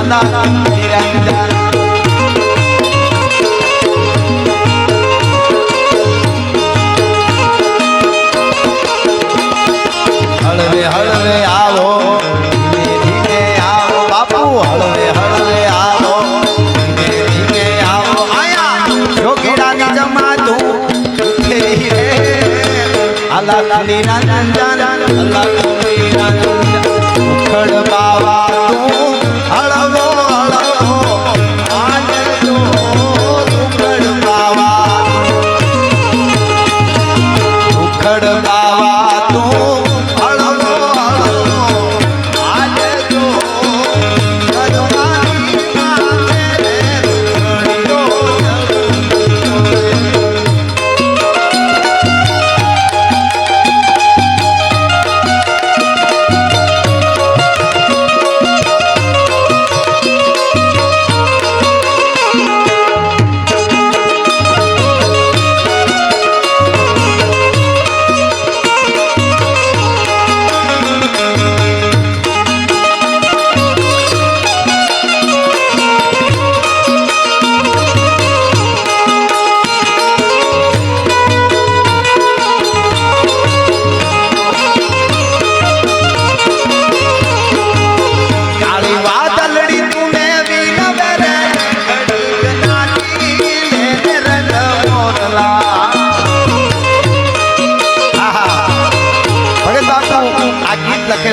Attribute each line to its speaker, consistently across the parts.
Speaker 1: સદા નિરંજન હળવે હળવે આવો ધીમે ધીમે આવો બાપુ હળવે હળવે આવો ધીમે ધીમે આવો આયા જોગીડાની જમાતું ઉઠેલી રે અલ્લાહ નિરંજન અલ્લાહ નિરંજન ઉખડ બાવા તું હળવો હળવો આજ જો ઉખડ બાવા ઉખડ બાવા તું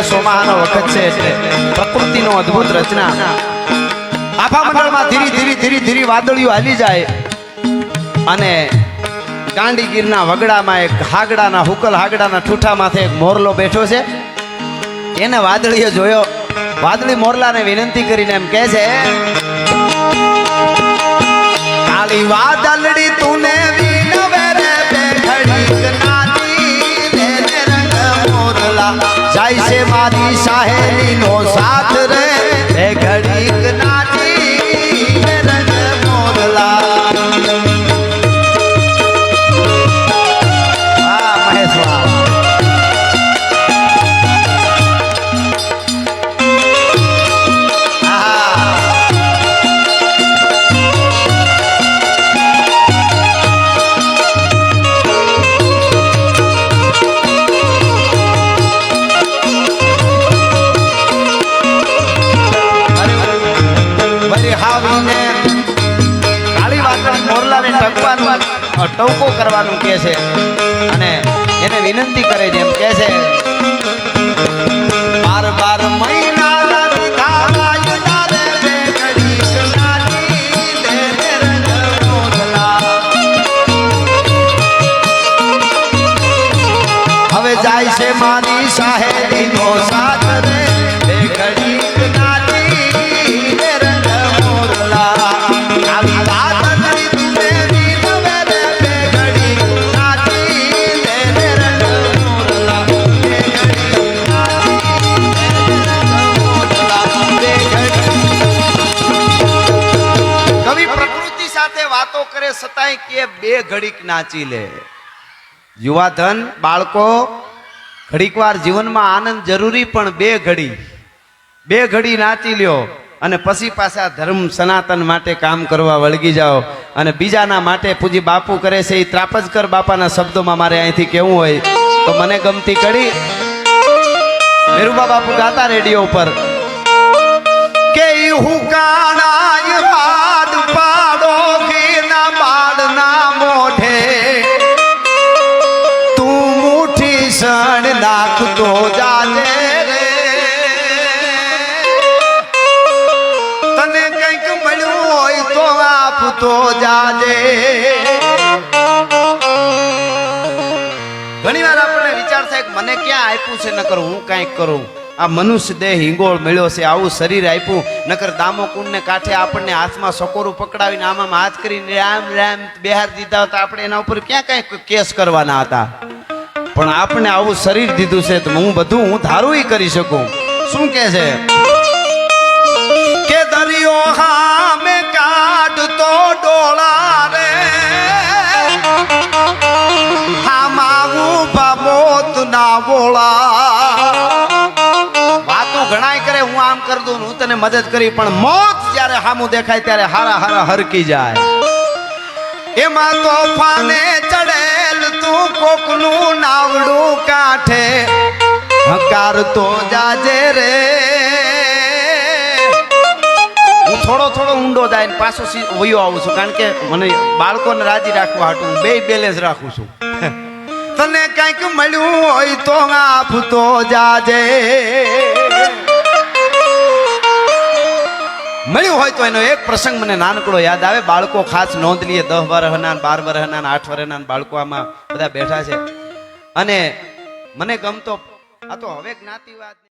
Speaker 1: સોમાનો વખત છે એટલે પ્રકૃતિનો અદ્ભુત રચના આભા મંડળમાં ધીરે ધીરે વાદળીઓ હાલી જાય અને ગાંડીગીરના વગડામાં એક હાગડાના હુકલ હાગડાના ઠૂઠામાંથી એક મોરલો બેઠો છે એને વાદળીએ જોયો વાદળી મોરલાને વિનંતી કરીને એમ કહે છે કાળી વાદળડી તુને વિનવે રે બેઠડી જાય છે મારી સાહેલી નો સાથ રે એ ઘડીક નાચી રંગ મોરલા હા મહેશવા ટવકો કરવાનું કહે છે અને એને વિનંતી કરે છે એમ કહે છે બાર બાર મહિના હવે જાય છે મારી સાહેલી નો સાથ રે બે ઘડીક નાચી રંગ મોરલા આવી વાત વાતો કરે સતાય કે બે ઘડીક નાચી લે યુવાધન બાળકો ઘડીક વાર જીવનમાં આનંદ જરૂરી પણ બે ઘડી નાચી લ્યો અને પછી પાછા ધર્મ સનાતન માટે કામ કરવા વળગી જાઓ અને બીજાના માટે પૂજી બાપુ કરે છે એ ત્રાપજકર બાપાના શબ્દોમાં મારે અહીંથી કેવું હોય તો મને ગમતી કડી મેરુબા બાપુ ગાતા રેડિયો ઉપર કે હુકાણા વાદ પાડો મોઢે તું મુઠી સણ નાખતો જાજે રે તને કંઈક મળ્યું હોય તો આપતો જાજે ઘણી વાર આપણને વિચાર થાય કે મને ક્યાં આપ્યું છે નકર હું કંઈક કરું આ મનુષ્ય દેહ હિંગોળ મળ્યો છે આવું શરીર આપ્યું નકર દામોકુંડ ને કાંઠે આપણને હાથમાં સકોરું પકડાવીને આમાં હાથ કરીને રામ રામ બિહાર દીધા હતા આપણે એના ઉપર ક્યાં કઈ કેસ કરવાના હતા પણ આપણે આવું શરીર દીધું છે તો હું ધારું કરી શકું શું કે છે કે દરિયો હામે કાઢતો ડોળા રે હામાં ઉભા મોત ના બોળા ઘણાય કરે હું આમ કર દઉં દઉં હું તને મદદ કરી, પણ મોત જ્યારે સામું દેખાય ત્યારે હારા હારા હરકી જાય. એમાં તોફાને ચડેલ તું કોકનું નાવડું કાંઠે હકારતો જાજે રે. હું થોડો થોડો ઊંડો જાય ને પાછો વયો આવું છું, કારણ કે મને બાળકોને રાજી રાખવા હાટું હું બે બેલેન્સ રાખું છું. તને કંઈક મળ્યું હોય તો આપતો જાજે, મળ્યું હોય તો એનો એક પ્રસંગ મને નાનકડો યાદ આવે. બાળકો ખાસ નોંધ લઈએ, 10 વર્ષના 12 વર્ષના 8 વર્ષના બાળકો આમાં બધા બેઠા છે. અને મને ગમતો આ તો હવે જ્ઞાતિવાદ